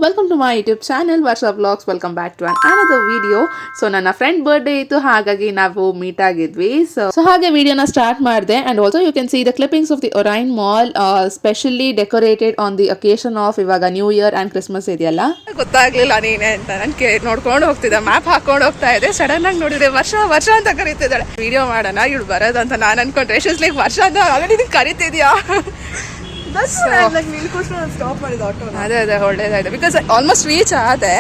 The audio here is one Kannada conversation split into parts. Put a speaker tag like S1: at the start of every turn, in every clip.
S1: Welcome to my YouTube channel Varsha vlogs. Welcome back to another video. So ನನ್ನ ಫ್ರೆಂಡ್ ಬರ್ಡೇ ಇತ್ತು, ಹಾಗಾಗಿ ನಾವು ಮೀಟ್ ಆಗಿದ್ವಿ. ಸೊ ಹಾಗೆ ವಿಡಿಯೋನ ಸ್ಟಾರ್ಟ್ ಮಾಡಿದೆ. And also you can see the clippings of the Orion mall, specially decorated on the occasion of ಇವಾಗ ನ್ಯೂ ಇಯರ್ ಅಂಡ್ ಕ್ರಿಸ್ಮಸ್ ಇದೆಯಲ್ಲ.
S2: ಗೊತ್ತಾಗ್ಲಿಲ್ಲ ನೀನೆ ಅಂತ ನನ್ಗೆ ನೋಡ್ಕೊಂಡು ಹೋಗ್ತಿದ್ದೆ, ಮ್ಯಾಪ್ ಹಾಕೊಂಡು ಹೋಗ್ತಾ ಇದೆ. ಸಡನ್ ಆಗಿ ನೋಡಿದ್ರೆ ವರ್ಷ ವರ್ಷ ಅಂತ ಕರೀತಿದ್ದಾಳೆ. ವಿಡಿಯೋ ಮಾಡೋಣ ಇವಳು ಬರೋದಂತ ನಾನು ಅನ್ಕೊಂಡ್ರೆ ಶೀಸ್ ಲೈಕ್ ವರ್ಷ ಅಂತ ಆಲ್ರೆಡಿ ಕರೀತಿದ್ಯಾ. ಅದೇ ಅದೇ ಒಳ್ಳೇದಾಯ್ತು, ಬಿಕಾಸ್ ಆಲ್ಮೋಸ್ಟ್ ರೀಚ್ ಆದೆ.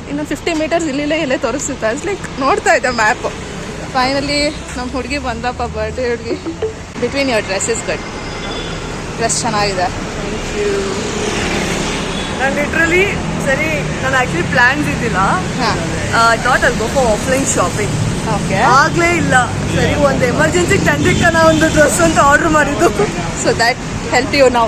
S2: ಇನ್ನು 50 ಮೀಟರ್ಸ್ ಇಲ್ಲೇ ತೋರಿಸುತ್ತೆ. ಲೈಕ್ ನೋಡ್ತಾ ಇದ್ದೆ ಮ್ಯಾಪು. ಫೈನಲಿ ನಮ್ಮ ಹುಡುಗಿ ಬಂದಪ್ಪ, ಬರ್ಡೇ ಹುಡುಗಿ. Between your dress is good. Dress ಚೆನ್ನಾಗಿದೆ.
S3: ನಾನು ಲಿಟ್ರಲಿ ಸರಿ, ನಾನು ಆ್ಯಕ್ಚುಲಿ ಪ್ಲ್ಯಾನ್ಸ್ ಇದ್ದಿಲ್ಲ. ನಾಟ್ ಅಲ್ಲಿ go for offline shopping.
S2: Okay,
S3: ಆಗಲೇ ಇಲ್ಲ. ಸರಿ, ಒಂದು ಎಮರ್ಜೆನ್ಸಿಗೆ ತಂದಿಕ್ಕ ನಾ ಒಂದು ಡ್ರೆಸ್ ಅಂತ ಆರ್ಡರ್ ಮಾಡಿದ್ದು.
S2: So that help you now.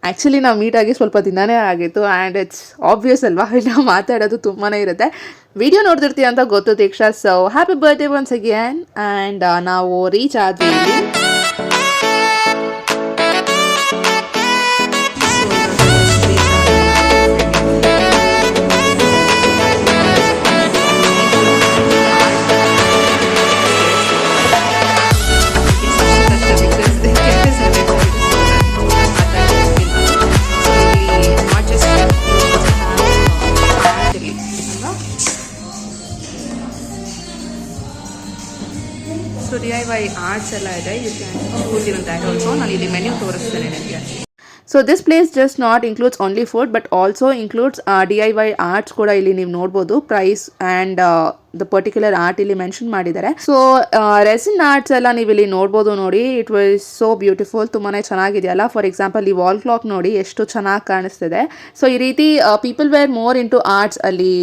S1: Actually ನಾವು ಮೀಟ್ ಆಗಿ ಸ್ವಲ್ಪ ದಿನನೇ ಆಗಿತ್ತು. ಆ್ಯಂಡ್ ಇಟ್ಸ್ ಆಬ್ವಿಯಸ್ ಅಲ್ವಾ, ಇಲ್ಲ ಮಾತಾಡೋದು ತುಂಬಾ ಇರುತ್ತೆ. ವಿಡಿಯೋ ನೋಡ್ತಿರ್ತೀವಿ ಅಂತ ಗೊತ್ತು Deeksha. So happy birthday once again. And ನಾವು ರೀಚ್ ಆದ್ವಿ ಇಲ್ಲಿ.
S2: ಸೊ DIY ಆರ್ಟ್ಸ್ ಎಲ್ಲ ಇದೆ. You can put in that also. ನಾನು ಇಲ್ಲಿ ಮೆನ್ಯೂ ತೋರಿಸ್ತೇನೆ ನಿಮಗೆ.
S1: So this place just not includes only food but also includes DIY arts ಕೂಡ ಇಲ್ಲಿ ನೀವು ನೋಡ್ಬೋದು. Price and the particular art ಇಲ್ಲಿ ಮೆನ್ಷನ್ ಮಾಡಿದ್ದಾರೆ. ಸೊ ರೆಸಿನ್ ಆರ್ಟ್ಸ್ ಎಲ್ಲ ನೀವು ಇಲ್ಲಿ ನೋಡ್ಬೋದು. ನೋಡಿ, ಇಟ್ ವಾಸ್ ಸೋ ಬ್ಯೂಟಿಫುಲ್. ತುಂಬಾ ಚೆನ್ನಾಗಿದೆಯಲ್ಲ. ಫಾರ್ ಎಕ್ಸಾಂಪಲ್ ಈ ವಾಲ್ ಕ್ಲಾಕ್ ನೋಡಿ ಎಷ್ಟು ಚೆನ್ನಾಗಿ ಕಾಣಿಸ್ತಿದೆ. ಸೊ ಈ ರೀತಿ people were more into arts ಅಲ್ಲಿ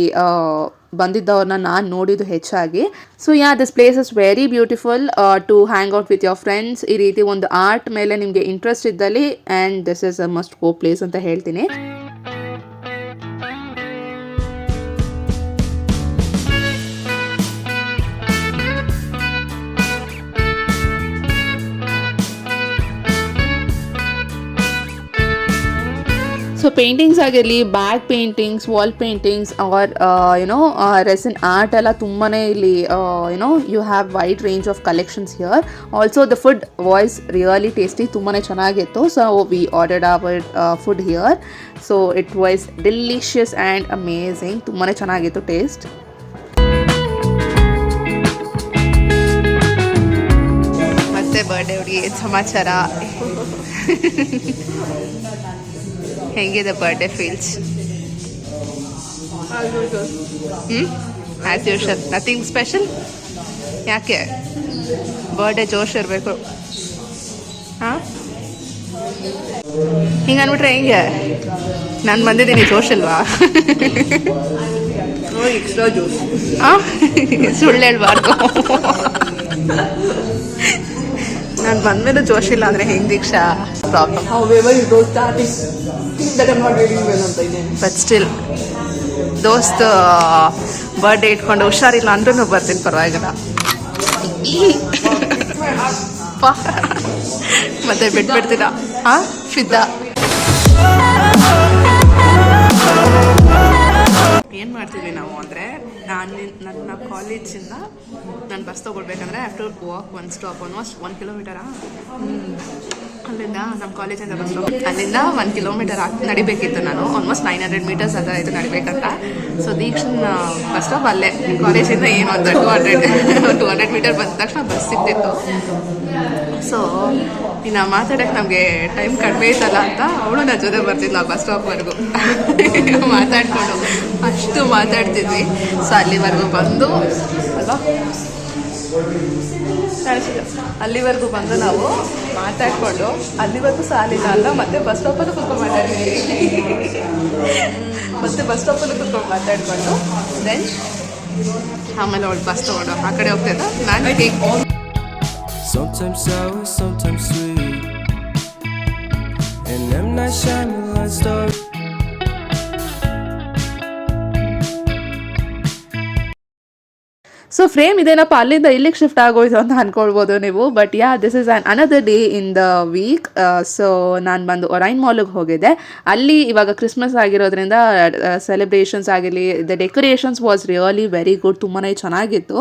S1: ಬಂದಿದ್ದವ್ರನ್ನ ನಾನು ನೋಡಿದ್ದು ಹೆಚ್ಚಾಗಿ. So this place is very beautiful to hang out with your friends. ಈ ರೀತಿ ಒಂದು ಆರ್ಟ್ ಮೇಲೆ ನಿಮಗೆ ಇಂಟ್ರೆಸ್ಟ್ ಇದ್ದಲ್ಲಿ and this is a must go place ಅಂತ ಹೇಳ್ತೀನಿ. ಸೊ ಪೇಂಟಿಂಗ್ಸ್ ಆಗಿರಲಿ, bag paintings, wall paintings or resin art ಎಲ್ಲ ತುಂಬಾ ಇಲ್ಲಿ you have wide range of collections here. Also the food was really tasty, ತುಂಬಾ ಚೆನ್ನಾಗಿತ್ತು. So we ordered our food here. So it was delicious and amazing. ತುಂಬಾ ಚೆನ್ನಾಗಿತ್ತು ಟೇಸ್ಟ್.
S2: ಮತ್ತೆ ಬರ್ಡೇ ಹುಡುಗಿ ಸಮಾಚಾರ ಹೆಂಗಿದೆ? Birthday feels as usual, nothing special. ಯಾಕೆ ಬರ್ಡೇ ಜೋಶ್ ಇರಬೇಕು? ಹಾಂ, ಹಿಂಗೆ ಅಂದ್ಬಿಟ್ರೆ ಹೆಂಗೆ? ನಾನು ಬಂದಿದ್ದೀನಿ, ಜೋಶ್ ಅಲ್ವಾ?
S3: Extra juice.
S2: ಹಾಂ, ಸುಳ್ಳು ಹೇಳ್ಬಾರ್ದು. ನಾನು ಬಂದ್ಮೇಲೆ ಜೋಶ್ ಇಲ್ಲ ಅಂದರೆ ಹೆಂಗೆ ದೀಕ್ಷಾ? ಪ್ರಾಬ್ಲಮ್. ಬಟ್ ಸ್ಟಿಲ್ ದೋಸ್ತ್ ಬರ್ಡೇ ಇಟ್ಕೊಂಡು ಹುಷಾರಿಲ್ಲ ಅಂದ್ರೂ ಬರ್ತೀನಿ, ಪರವಾಗಿಲ್ಲ. ಮತ್ತೆ ಬಿಟ್ಬಿಡ್ತೀರಾ? ಹಾಂ, ಫಿದಾ. ಏನು ಮಾಡ್ತಿದ್ವಿ ನಾವು ಅಂದರೆ, ನನ್ನ ಕಾಲೇಜಿಂದ ನಾನು ಬಸ್ ತೊಗೊಳ್ಬೇಕಂದ್ರೆ I have to walk 1 stop, almost 1 ಕಿಲೋಮೀಟರಾ. ಅಲ್ಲಿಂದ ನಮ್ಮ ಕಾಲೇಜಿಂದ ಬಸ್ ಸ್ಟಾಪ್, ಅಲ್ಲಿಂದ 1 ಕಿಲೋಮೀಟರ್ ನಡಿಬೇಕಿತ್ತು. ನಾನು ಆಲ್ಮೋಸ್ಟ್ 900 ಮೀಟರ್ಸ್ ಅದ ಇದು ನಡಿಬೇಕಂತ. ಸೊ ದೀಕ್ಷನ್ ಬಸ್ ಸ್ಟಾಪ್ ಅಲ್ಲೇ, ಕಾಲೇಜಿಂದ ಏನು ಅಂತ 200 ಮೀಟರ್ ಬಂದ ತಕ್ಷಣ ಬಸ್ ಸಿಗ್ತಿತ್ತು. ಸೊ ಇನ್ನು ಮಾತಾಡೋಕ್ಕೆ ನಮಗೆ ಟೈಮ್ ಕಡಿಮೆ ಇತ್ತಲ್ಲ ಅಂತ ಅವಳು ನನ್ನ ಜೊತೆ ಬರ್ತಿದ್ಲು ಆ ಬಸ್ ಸ್ಟಾಪ್ವರೆಗೂ. ಮಾತಾಡ್ಕೊಂಡು ಅಷ್ಟು ಮಾತಾಡ್ತಿದ್ವಿ. ಸೊ ಅಲ್ಲಿವರೆಗೂ ಬಂದು ಅಲ್ವಾ, ಅಲ್ಲಿವರೆಗೂ ಬಂದು ನಾವು ಮಾತಾಡಿಕೊಂಡು ಅಲ್ಲಿವರೆಗೂ ಸಾಲಿಲ್ಲ ಅಂತ ಮತ್ತೆ ಬಸ್ ಸ್ಟಾಪಲ್ಲೂ ಕುತ್ಕೊಂಡು ಮಾತಾಡ್ತೀವಿ. ಮತ್ತೆ ಬಸ್ ಸ್ಟಾಪಲ್ಲೂ ಕುತ್ಕೊಂಡು ಮಾತಾಡಿಕೊಂಡು ದೆನ್ ಆಮೇಲೆ ಅವಳು ಬಸ್ ತೊಗೊಂಡು ಆ ಕಡೆ ಹೋಗ್ತಿದ್ದ. ನಾನು cake
S4: sometimes sour, sometimes sweet, and I'm not Shyamalan story.
S1: So frame ಇದೇನಪ್ಪ ಅಲ್ಲಿಂದ ಇಲ್ಲಿಗೆ ಶಿಫ್ಟ್ ಆಗೋಯ್ತು ಅಂತ ಅನ್ಕೊಳ್ಬೋದು ನೀವು. But yeah, this is on another day in the week. So ನಾನು ಬಂದು ಒರೈನ್ ಮಾಲ್ಗೆ ಹೋಗಿದ್ದೆ. ಅಲ್ಲಿ ಇವಾಗ ಕ್ರಿಸ್ಮಸ್ ಆಗಿರೋದ್ರಿಂದ ಸೆಲೆಬ್ರೇಷನ್ಸ್ ಆಗಿರಲಿ, the decorations was really very good, ತುಂಬಾ ಚೆನ್ನಾಗಿತ್ತು.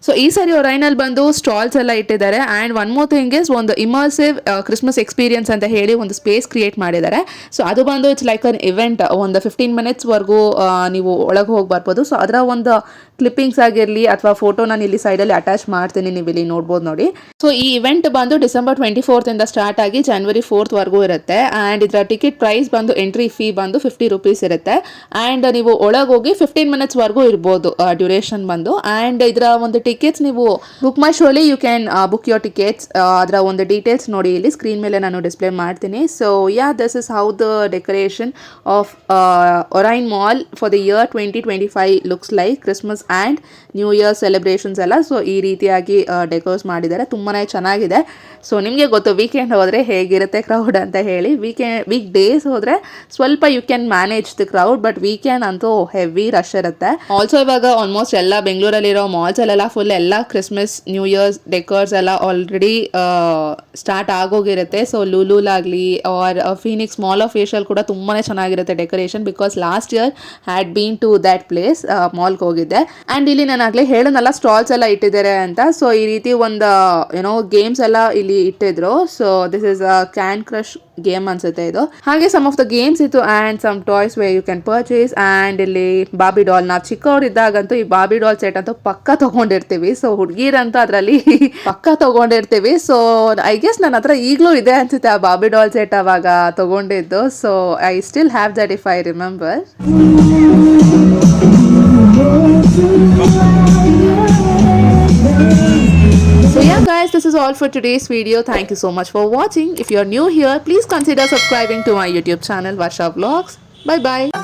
S1: ಸೊ ಈ ಸರಿ ಒರೈನಲ್ಲಿ ಬಂದು ಸ್ಟಾಲ್ಸ್ ಎಲ್ಲ ಇಟ್ಟಿದ್ದಾರೆ. And one more thing is ಒಂದು ಇಮರ್ಸಿವ್ ಕ್ರಿಸ್ಮಸ್ ಎಕ್ಸ್ಪೀರಿಯನ್ಸ್ ಅಂತ ಹೇಳಿ ಒಂದು ಸ್ಪೇಸ್ ಕ್ರಿಯೇಟ್ ಮಾಡಿದ್ದಾರೆ. ಸೊ ಅದು ಬಂದು ಇಟ್ಸ್ ಲೈಕ್ ಅನ್ ಇವೆಂಟ್, ಒಂದು 15 ಮಿನಿಟ್ಸ್ವರೆಗೂ ನೀವು ಒಳಗೆ ಹೋಗಿ ಬರ್ಬೋದು. ಸೊ ಅದರ ಒಂದು ಕ್ಲಿಪ್ಪಿಂಗ್ಸ್ ಆಗಿರಲಿ ಅಥವಾ ಫೋಟೋ ನಾನು ಇಲ್ಲಿ ಸೈಡಲ್ಲಿ ಅಟ್ಯಾಚ್ ಮಾಡ್ತೀನಿ, ನೀವು ಇಲ್ಲಿ ನೋಡ್ಬೋದು ನೋಡಿ. ಸೊ ಈ ಇವೆಂಟ್ ಬಂದು ಡಿಸೆಂಬರ್ 24 ಸ್ಟಾರ್ಟ್ ಆಗಿ January 4 ಇರುತ್ತೆ. ಆ್ಯಂಡ್ ಇದರ ಟಿಕೆಟ್ ಪ್ರೈಸ್ ಬಂದು ಎಂಟ್ರಿ ಫೀ ಬಂದು 50 ರೂಪೀಸ್ ಇರುತ್ತೆ. ಆ್ಯಂಡ್ ನೀವು ಒಳಗೆ ಹೋಗಿ 15 ಮಿನಿಟ್ಸ್ವರೆಗೂ ಇರ್ಬೋದು ಡ್ಯೂರೇಷನ್ ಬಂದು. ಆ್ಯಂಡ್ ಇದರ ಒಂದು ಟಿಕೆಟ್ಸ್ ನೀವು ಬುಕ್ ಮೈ ಶೋಲಿ you can book your tickets. ಅದರ ಒಂದು ಡೀಟೇಲ್ಸ್ ನೋಡಿ ಇಲ್ಲಿ ಸ್ಕ್ರೀನ್ ಮೇಲೆ ನಾನು ಡಿಸ್ಪ್ಲೇ ಮಾಡ್ತೀನಿ. So yeah, this is how the decoration of Orion mall for the year 2025 looks like. Christmas and new year celebrations ಎಲ್ಲ ಸೊ ಈ ರೀತಿಯಾಗಿ ಡೆಕೋರ್ಸ್ ಮಾಡಿದ್ದಾರೆ, ತುಂಬಾ ಚೆನ್ನಾಗಿದೆ. ಸೊ ನಿಮಗೆ ಗೊತ್ತು ವೀಕೆಂಡ್ ಹೋದರೆ ಹೇಗಿರುತ್ತೆ ಕ್ರೌಡ್ ಅಂತ ಹೇಳಿ. ವೀಕ್ ಡೇಸ್ ಹೋದರೆ ಸ್ವಲ್ಪ you can manage the crowd, but weekend ಅಂತೂ ಹೆವಿ ರಶ್ ಇರುತ್ತೆ. ಆಲ್ಸೋ ಇವಾಗ ಆಲ್ಮೋಸ್ಟ್ ಎಲ್ಲ ಬೆಂಗಳೂರಲ್ಲಿರೋ ಮಾಲ್ಸಲ್ಲೆಲ್ಲ ಫುಲ್ ಎಲ್ಲ ಕ್ರಿಸ್ಮಸ್ ನ್ಯೂ ಇಯರ್ಸ್ ಡೆಕೋರ್ಸ್ ಎಲ್ಲ ಆಲ್ರೆಡಿ ಸ್ಟಾರ್ಟ್ ಆಗೋಗಿರುತ್ತೆ. ಸೊ ಲೂಲೂಲಾಗಲಿ ಆರ್ ಫೀನಿಕ್ಸ್ ಮಾಲ್ ಆಫ್ ಏಷ್ಯಲ್ಲಿ ಕೂಡ ತುಂಬಾ ಚೆನ್ನಾಗಿರುತ್ತೆ decoration, because last year had been to that place, ಮಾಲ್ಗೆ ಹೋಗಿದ್ದೆ. ಆ್ಯಂಡ್ ಇಲ್ಲಿ ನಾನು ಆಗಲೇ ಹೇಳೋನಲ್ಲ ಸ್ಟಾಲ್ಸ್ ಎಲ್ಲ ಇಟ್ಟಿದ್ದಾರೆ ಅಂತ. ಸೊ ಈ ರೀತಿ ಒಂದು ಗೇಮ್ಸ್ ಎಲ್ಲ ಇಲ್ಲಿ ಇಟ್ಟಿದ್ರು. So this is a can crush game ಅನ್ಸುತ್ತೆ ಇದು. ಹಾಗೆ ಸಮ್ ಆಫ್ ದ ಗೇಮ್ಸ್ ಇತ್ತು and some toys way you can purchase. And ಇಲ್ಲಿ ಬಾಬಿ ಡಾಲ್, ನಾವು ಚಿಕ್ಕವರಿದ್ದಾಗಂತೂ ಈ ಬಾಬಿ ಡಾಲ್ ಸೆಟ್ ಅಂತೂ ಪಕ್ಕ ತಗೊಂಡಿರ್ತೀವಿ. ಸೊ ಹುಡುಗಿರಂತೂ ಅದರಲ್ಲಿ ಪಕ್ಕ ತಗೊಂಡಿರ್ತೀವಿ. ಸೊ ಐ ಗೆಸ್ ನನ್ನ ಹತ್ರ ಈಗಲೂ ಇದೆ ಅನ್ಸುತ್ತೆ ಆ ಬಾಬಿ ಡಾಲ್ ಸೆಟ್ ಅವಾಗ ತಗೊಂಡಿದ್ದು. So I still have that if I remember. So yeah guys, this is all for today's video. Thank you so much for watching. If you are new here, please consider subscribing to my YouTube channel Varsha Vlogs. Bye bye.